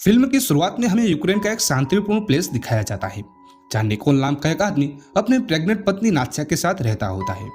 Film की शुरुआत में हमें यूक्रेन का एक शांतिपूर्ण प्लेस दिखाया जाता है जहाँ निकोल नाम का एक आदमी अपने प्रेग्नेंट पत्नी नात्या के साथ रहता होता है।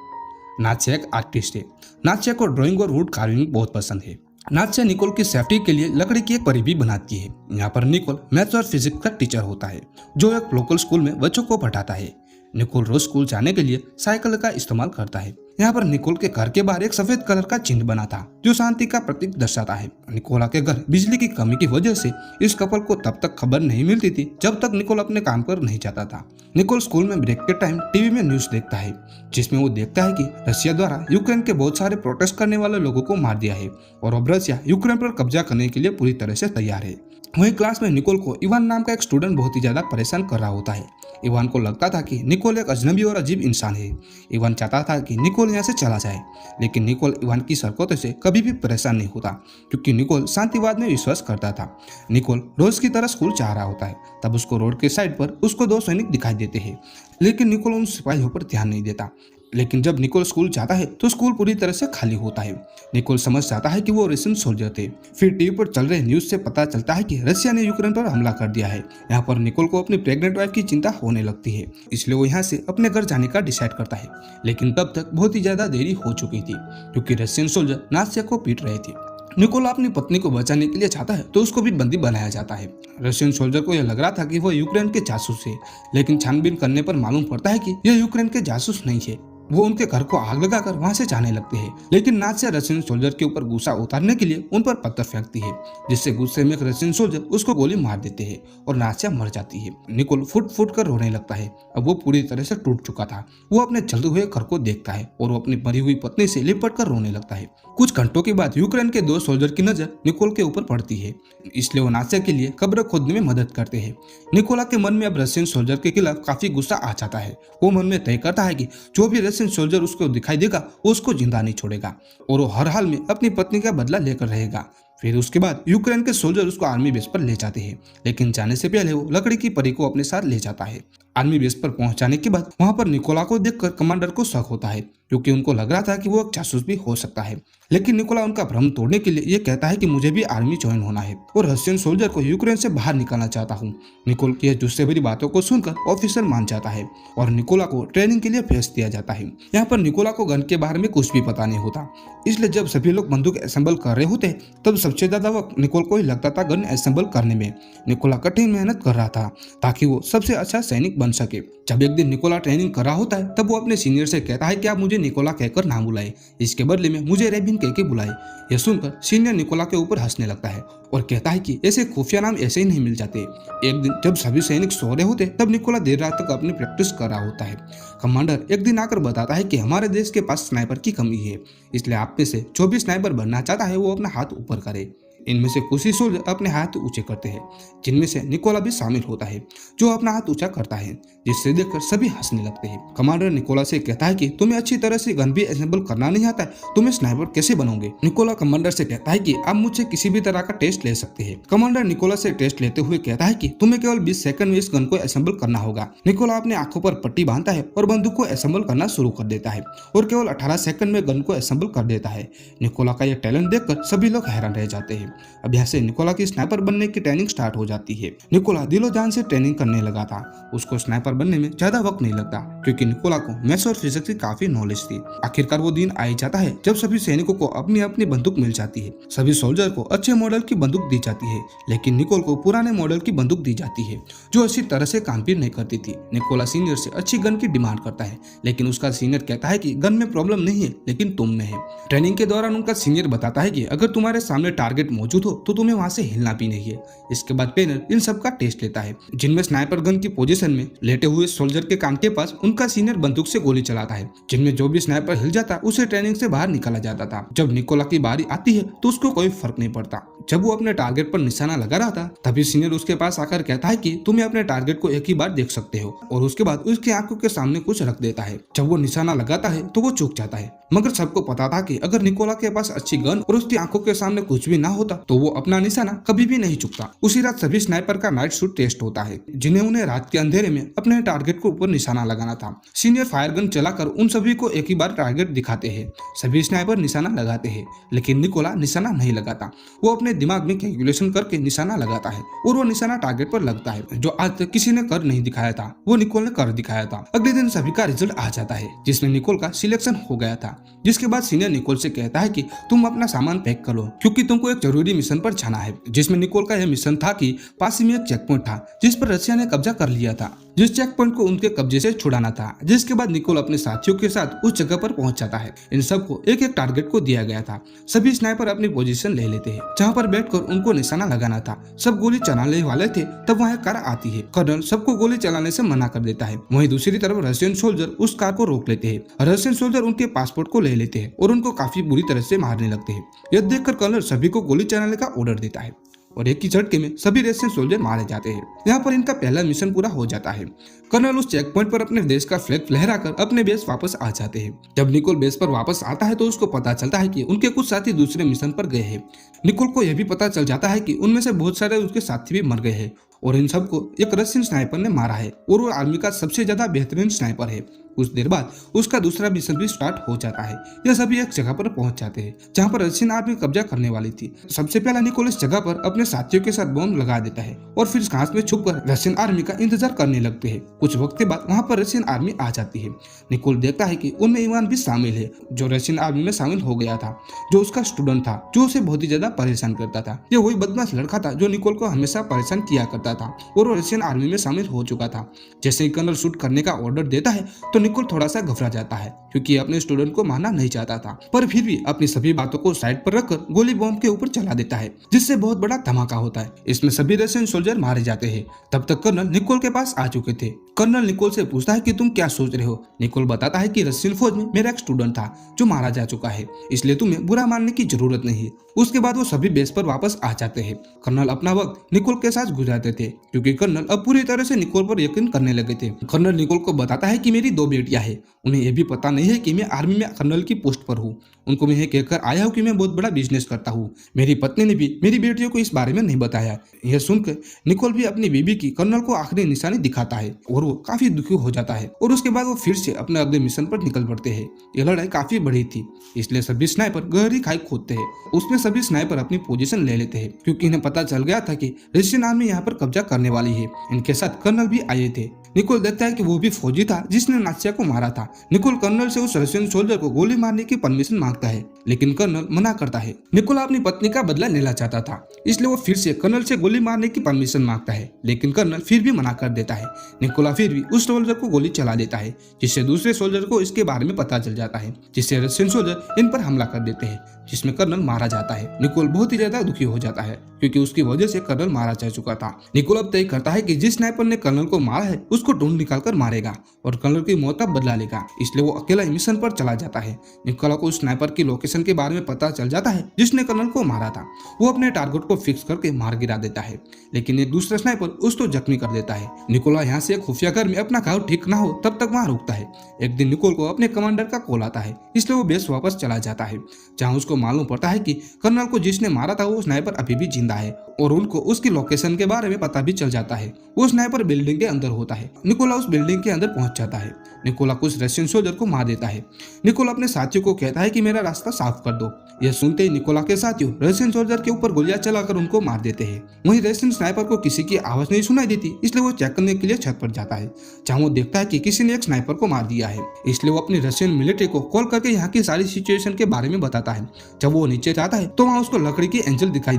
नात्या एक आर्टिस्ट है। नात्या को ड्राइंग और वुड कार्विंग बहुत पसंद है। नात्या निकोल की सेफ्टी के लिए लकड़ी की एक परी भी बनाती है। यहाँ पर निकोल मैथ्स और फिजिक्स का टीचर होता है जो एक लोकल स्कूल में बच्चों को पढ़ाता है। निकोल रोज स्कूल जाने के लिए साइकिल का इस्तेमाल करता है। यहाँ पर निकोल के घर के बाहर एक सफेद कलर का चिन्ह बना था जो शांति का प्रतीक दर्शाता है। निकोला के घर बिजली की कमी की वजह से इस कपल को तब तक खबर नहीं मिलती थी जब तक निकोल अपने काम पर नहीं जाता था। निकोल स्कूल में ब्रेक के टाइम टीवी में न्यूज देखता है जिसमें वो देखता है कि रशिया द्वारा यूक्रेन के बहुत सारे प्रोटेस्ट करने वाले लोगों को मार दिया है और अब रशिया यूक्रेन पर कब्जा करने के लिए पूरी तरह से तैयार है। वहीं क्लास में निकोल को इवान नाम का एक स्टूडेंट बहुत ही ज्यादा परेशान कर रहा होता है। इवान को लगता था कि निकोल एक अजनबी और अजीब इंसान है। इवान चाहता था कि निकोल यहाँ से चला जाए, लेकिन निकोल इवान की हरकतों से कभी भी परेशान नहीं होता क्योंकि निकोल शांतिवाद में विश्वास करता था। निकोल रोज की तरह स्कूल जा रहा होता है तब उसको रोड के साइड पर उसको दो सैनिक दिखाई देते हैं, लेकिन निकोल उन सिपाहियों पर ध्यान नहीं देता। लेकिन जब निकोल स्कूल जाता है तो स्कूल पूरी तरह से खाली होता है। निकोल समझ जाता है कि वो रशियन सोल्जर थे। फिर टीवी पर चल रहे न्यूज से पता चलता है कि रशिया ने यूक्रेन पर हमला कर दिया है। यहाँ पर निकोल को अपनी प्रेग्नेंट वाइफ की चिंता होने लगती है, इसलिए वो यहाँ से अपने घर जाने का डिसाइड करता है। लेकिन तब तक बहुत ही ज्यादा देरी हो चुकी थी क्योंकि रशियन सोल्जर नात्या को पीट रहे थे। निकोला अपनी पत्नी को बचाने के लिए चाहता है तो उसको भी बंदी बनाया जाता है। रशियन सोल्जर को यह लग रहा था कि वो यूक्रेन के जासूस है, लेकिन छानबीन करने पर मालूम पड़ता है कि यह यूक्रेन के जासूस नहीं है। वो उनके घर को आग लगाकर वहां से जाने लगते हैं, लेकिन नात्या रशियन सोल्जर के ऊपर गुस्सा उतारने के लिए उन पर पत्थर फेंकती है, जिससे गुस्से में एक रशियन सोल्जर उसको गोली मार देते हैं और नात्या मर जाती है। निकोल फुट फुट कर रोने लगता है। अब वो पूरी तरह से टूट चुका था। वो अपने जलते हुए घर को देखता है और वो अपनी मरी हुई पत्नी से लिपट कर रोने लगता है। कुछ घंटों के बाद यूक्रेन के दो सोल्जर की नजर निकोल के ऊपर पड़ती है, इसलिए वो नात्या के लिए कब्र खोदने में मदद करते हैं। निकोला के मन में अब रशियन सोल्जर के खिलाफ काफी गुस्सा आ जाता है। वो मन में तय करता है कि जो भी रशियन सोल्जर उसको दिखाई देगा वो उसको जिंदा नहीं छोड़ेगा और वो हर हाल में अपनी पत्नी का बदला लेकर रहेगा। फिर उसके बाद यूक्रेन के सोल्जर उसको आर्मी बेस पर ले जाते हैं, लेकिन जाने से पहले वो लकड़ी की परी को अपने साथ ले जाता है। आर्मी बेस पर पहुंचाने के बाद वहां पर निकोला को देखकर कमांडर को शक होता है क्योंकि उनको लग रहा था कि वो एक जासूस भी हो सकता है, लेकिन निकोला उनका भ्रम तोड़ने के लिए ये कहता है कि मुझे भी आर्मी ज्वाइन होना है और रशियन सोल्जर को यूक्रेन से बाहर निकालना चाहता हूँ। निकोल की गुस्से भरी बातों को सुनकर ऑफिसर मान जाता है और निकोला को ट्रेनिंग के लिए भेज दिया जाता है। यहाँ पर निकोला को गन के बारे में कुछ भी पता नहीं होता, इसलिए जब सभी लोग बंदूक असेंबल कर रहे होते तब सबसे ज्यादा वक्त निकोल को ही लगता था गन असेंबल करने में। निकोला कठिन मेहनत कर रहा था ताकि वो सबसे अच्छा सैनिक बन सके। जब एक दिन निकोला ट्रेनिंग कर रहा होता है तब वो अपने सीनियर से कहता है कि आप मुझे निकोला कहकर ना बुलाए, इसके बदले में मुझे रेबिन कह के बुलाए। यह सुनकर सीनियर निकोला के ऊपर हंसने लगता है और कहता है कि ऐसे खुफिया नाम ऐसे ही नहीं मिल जाते। एक दिन जब सभी सैनिक सो रहे होते तब निकोला देर रात तक अपनी प्रैक्टिस कर रहा होता है। कमांडर एक दिन आकर बताता है कि हमारे देश के पास स्नाइपर की कमी है, इसलिए आप में से जो भी स्नाइपर बनना चाहता है वो अपना हाथ ऊपर करे। इनमें से कुछ ही सोल्जर अपने हाथ ऊंचे करते हैं, जिनमें से निकोला भी शामिल होता है जो अपना हाथ ऊंचा करता है, जिससे देखकर सभी हंसने लगते हैं। कमांडर निकोला से कहता है कि तुम्हें अच्छी तरह से गन भी असेंबल करना नहीं आता है, तुम्हें स्नाइपर कैसे बनोगे। निकोला कमांडर से कहता है कि आप मुझसे किसी भी तरह का टेस्ट ले सकते हैं। कमांडर निकोला से टेस्ट लेते हुए कहता है कि तुम्हें केवल 20 सेकंड में इस गन को असेंबल करना होगा। निकोला अपने आंखों पर पट्टी बांधता है और बंदूक को असेंबल करना शुरू कर देता है और केवल 18 सेकंड में गन को असेंबल कर देता है। निकोला का यह टैलेंट देखकर सभी लोग हैरान रह जाते हैं। अब यहाँ से निकोला की स्नाइपर बनने की ट्रेनिंग स्टार्ट हो जाती है। निकोला दिलो जान से ट्रेनिंग करने लगा था। उसको स्नाइपर बनने में ज्यादा वक्त नहीं लगता क्योंकि निकोला को मैथ्स और फिजिक्स की काफी नॉलेज थी। आखिरकार वो दिन आ ही जाता है जब सभी सैनिकों को अपनी अपनी बंदूक मिल जाती है। सभी सोल्जर को अच्छे मॉडल की बंदूक दी जाती है, लेकिन निकोल को पुराने मॉडल की बंदूक दी जाती है जो अच्छी तरह से काम भी नहीं करती थी। निकोला सीनियर से अच्छी गन की डिमांड करता है, लेकिन उसका सीनियर कहता है कि गन में प्रॉब्लम नहीं है लेकिन तुम में है। ट्रेनिंग के दौरान उनका सीनियर बताता है कि अगर तुम्हारे सामने टारगेट मौजूद हो तो तुम्हें वहां से हिलना भी नहीं है। इसके बाद ट्रेनर इन सब का टेस्ट लेता है, जिनमें स्नाइपर गन की पोजीशन में लेटे हुए सोल्जर के कान के पास उनका सीनियर बंदूक से गोली चलाता है, जिनमें जो भी स्नाइपर हिल जाता उसे ट्रेनिंग से बाहर निकाला जाता था। जब निकोला की बारी आती है तो उसको कोई फर्क नहीं पड़ता। जब वो अपने टारगेट पर निशाना लगा रहा था तभी सीनियर उसके पास आकर कहता है कि तुम्हें अपने टारगेट को एक ही बार देख सकते हो, और उसके बाद उसकी आंखों के सामने कुछ रख देता है। जब वो निशाना लगाता है तो वो चूक जाता है, मगर सबको पता था कि अगर निकोला के पास अच्छी गन और उसकी आंखों के सामने कुछ भी ना होता होता तो वो अपना निशाना कभी भी नहीं चुकता। उसी रात सभी स्नाइपर का नाइट शूट टेस्ट होता है, जिन्हें उन्हें रात के अंधेरे में अपने टारगेट को ऊपर निशाना लगाना था। सीनियर फायर गन चलाकर उन सभी को एक ही बार टारगेट दिखाते हैं। सभी स्नाइपर निशाना लगाते हैं, लेकिन निकोला निशाना नहीं लगाता। वो अपने दिमाग में कैलकुलेशन करके निशाना लगाता है और वो निशाना टारगेट पर लगता है, जो आज तक किसी ने कर नहीं दिखाया था, वो निकोल ने कर दिखाया था। अगले दिन सभी का रिजल्ट आ जाता है, जिसमें निकोल का सिलेक्शन हो गया था। जिसके बाद सीनियर निकोल से कहता है कि तुम अपना सामान पैक करो, क्योंकि तुमको एक जरूरी मिशन पर जाना है। जिसमें निकोल का यह मिशन था कि पास ही में एक चेक पॉइंट था जिस पर रशिया ने कब्जा कर लिया था, जिस चेक पॉइंट को उनके कब्जे से छुड़ाना था। जिसके बाद निकोल अपने साथियों के साथ उस जगह पर पहुंच जाता है। इन सबको एक एक टारगेट को दिया गया था। सभी स्नाइपर अपनी पोजीशन ले लेते हैं, जहां पर बैठकर उनको निशाना लगाना था। सब गोली चलाने वाले थे, तब वहाँ एक कार आती है। कर्नल सबको गोली चलाने से मना कर देता है। वहीं दूसरी तरफ रशियन सोल्जर उस कार को रोक लेते हैं। रशियन सोल्जर उनके पासपोर्ट को ले लेते हैं और उनको काफी बुरी तरह से मारने लगते हैं। यह देखकर कर्नल सभी को गोली चलाने का ऑर्डर देता है और एक ही झटके में सभी रशियन सोल्जर मारे जाते हैं। यहाँ पर इनका पहला मिशन पूरा हो जाता है। कर्नल उस चेक पॉइंट पर अपने देश का फ्लैग लहराकर अपने बेस वापस आ जाते हैं। जब निकोल बेस पर वापस आता है तो उसको पता चलता है कि उनके कुछ साथी दूसरे मिशन पर गए हैं। निकोल को यह भी पता चल जाता है कि उनमें से बहुत सारे उसके साथी भी मर गए हैं और इन सबको एक रशियन स्नाइपर ने मारा है और वो आर्मी का सबसे ज्यादा बेहतरीन स्नाइपर है। कुछ देर बाद उसका दूसरा मिशन भी स्टार्ट हो जाता है। यह सभी एक जगह पर पहुंच जाते हैं जहां पर रशियन आर्मी कब्जा करने वाली थी। सबसे पहला निकोल इस जगह पर अपने साथियों के साथ बॉम्ब लगा देता है और फिर घास में छुपकर रशियन आर्मी का इंतजार करने लगते हैं। कुछ वक्त के बाद वहां पर रशियन आर्मी आ जाती है। निकोल देखता है कि उनमें इवान भी शामिल है, जो रशियन आर्मी में शामिल हो गया था, जो उसका स्टूडेंट था, जो उसे बहुत ही ज्यादा परेशान करता था। यह वही बदमाश लड़का था जो निकोल को हमेशा परेशान किया करता था और वो रशियन आर्मी में शामिल हो चुका था। जैसे ही कर्नल शूट करने का ऑर्डर देता है तो निकोल थोड़ा सा घबरा जाता है, क्योंकि अपने स्टूडेंट को मारना नहीं चाहता था, पर फिर भी अपनी सभी बातों को साइड पर रखकर गोली बॉम्ब के ऊपर चला देता है, जिससे बहुत बड़ा धमाका होता है। इसमें सभी रशियन सोल्जर मारे जाते हैं। तब तक कर्नल निकोल के पास आ चुके थे। कर्नल निकोल से पूछता है कि तुम क्या सोच रहे हो। निकोल बताता है कि रशियन फौज में मेरा एक स्टूडेंट था जो मारा जा चुका है, इसलिए तुम्हें बुरा मानने की जरूरत नहीं है। उसके बाद वो सभी बेस पर वापस आ जाते हैं। कर्नल अपना वक्त निकोल के साथ गुजारते थे, क्योंकि कर्नल अब पूरी तरह से निकोल पर यकीन करने लगे थे। कर्नल निकोल को बताता है कि मेरी 2 बेटियां हैं। उन्हें यह भी पता नहीं है कि मैं आर्मी में कर्नल की पोस्ट पर हूँ। उनको मैं कहकर आया हूँ कि मैं बहुत बड़ा बिजनेस करता हूँ। मेरी पत्नी ने भी मेरी बेटियों को इस बारे में नहीं बताया। यह सुनकर निकोल भी अपनी बीबी की कर्नल को आखिरी निशानी दिखाता है और वो काफी दुखी हो जाता है। और उसके बाद वो फिर से अपने अगले मिशन पर निकल पड़ते हैं। यह लड़ाई काफी बड़ी थी, इसलिए सभी स्नाइपर गहरी खाई खोदते हैं। उसमें सभी स्नाइपर अपनी पोजीशन ले लेते हैं, क्योंकि इन्हें पता चल गया था कि रशियन आर्मी यहाँ पर कब्जा करने वाली है। इनके साथ कर्नल भी आए थे। निकोल देखता है कि वो भी फौजी था जिसने नात्सिया को मारा था। निकोल कर्नल से उस रशियन सोल्जर को गोली मारने की परमिशन मांगता है, लेकिन कर्नल मना करता है। निकोल अपनी पत्नी का बदला लेना चाहता था, इसलिए वो फिर से कर्नल से गोली मारने की परमिशन मांगता है, लेकिन कर्नल फिर भी मना कर देता है। निकोला फिर भी उस सोल्जर को गोली चला देता है, जिससे दूसरे सोल्जर को इसके बारे में पता चल जाता है, जिससे रशियन सोल्जर इन पर हमला कर देते हैं, जिसमें कर्नल मारा जाता है। निकोल बहुत ही ज्यादा दुखी हो जाता है, क्योंकि उसकी वजह से कर्नल मारा जा चुका था। निकोल अब तय करता है कि जिस स्नाइपर ने कर्नल को मारा है उसको ढूंढ निकाल कर मारेगा और कर्नल की मौत का बदला लेगा। इसलिए वो अकेला मिशन पर चला जाता है। निकोला को उस स्नाइपर की लोकेशन के बारे में पता चल जाता है जिसने कर्नल को मारा था। वो अपने टारगेट को फिक्स करके मार गिरा देता है, लेकिन एक दूसरा स्नाइपर उसको जख्मी कर देता है। निकोला यहाँ से एक खुफिया घर में अपना घाव ठीक ना हो तब तक वहाँ रुकता है। एक दिन निकोल को अपने कमांडर का कॉल आता है, इसलिए वो बेस वापस चला जाता है, जहाँ उसको मालूम पड़ता है कि कर्नल को जिसने मारा था वो स्नाइपर अभी भी जिंदा है और उनको उसकी लोकेशन के बारे में पता भी चल जाता है। वो स्नाइपर बिल्डिंग के अंदर होता है। निकोला उस बिल्डिंग के अंदर पहुंच जाता है। निकोला कुछ रशियन सोल्जर को मार देता है। निकोला अपने साथियों को कहता है कि मेरा रास्ता साफ कर दो। यह सुनते ही निकोला के साथियों रशियन सोल्जर के ऊपर गोलियां चलाकर उनको मार देते हैं। वहीं रशियन स्नाइपर को किसी की आवाज नहीं सुनाई देती, इसलिए वो चेक करने के लिए छत पर जाता है, जहाँ वो देखता है कि किसी ने एक स्नाइपर को मार दिया है। इसलिए वो अपनी रशियन मिलिट्री को कॉल करके यहाँ की सारी सिचुएशन के बारे में बताता है। जब वो नीचे जाता है तो वहाँ उसको लकड़ी की एंजल दिखाई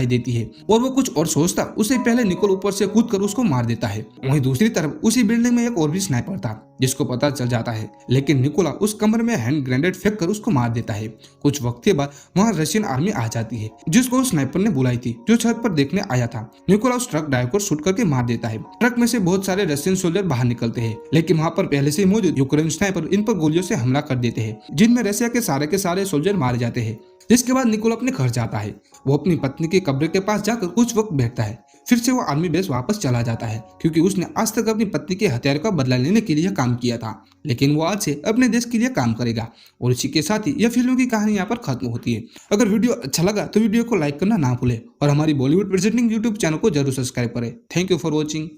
देती है और वो कुछ और सोचता उससे पहले निकोल ऊपर से कूदकर उसको मार देता है। वहीं दूसरी तरफ उसी बिल्डिंग में एक और भी स्नाइपर था जिसको पता चल जाता है, लेकिन निकोला उस कमरे में हैंड ग्रेनेड फेंक कर उसको मार देता है। कुछ वक्त के बाद वहाँ रशियन आर्मी आ जाती है, जिसको उस स्नाइपर ने बुलाई थी जो छत पर देखने आया था। निकोला उस ट्रक ड्राइवर को शूट करके मार देता है। ट्रक में से बहुत सारे रशियन सोल्जर बाहर निकलते हैं, लेकिन वहाँ पर पहले से मौजूद यूक्रेन स्नाइपर इन पर गोलियों से हमला कर देते हैं, जिनमें रशिया के सारे सोल्जर मारे जाते हैं। जिसके बाद निकोल अपने घर जाता है। वो अपनी पत्नी के कब्र के पास जाकर कुछ वक्त बैठता है। फिर से वो आर्मी बेस वापस चला जाता है, क्योंकि उसने आज तक अपनी पत्नी के हत्यारे का बदला लेने के लिए काम किया था, लेकिन वो आज से अपने देश के लिए काम करेगा। और इसी के साथ ही यह फिल्म की कहानी यहाँ पर खत्म होती है। अगर वीडियो अच्छा लगा तो वीडियो को लाइक करना ना भूले और हमारी बॉलीवुड प्रेजेंटिंग यूट्यूब चैनल को जरूर सब्सक्राइब करें। Thank you for watching.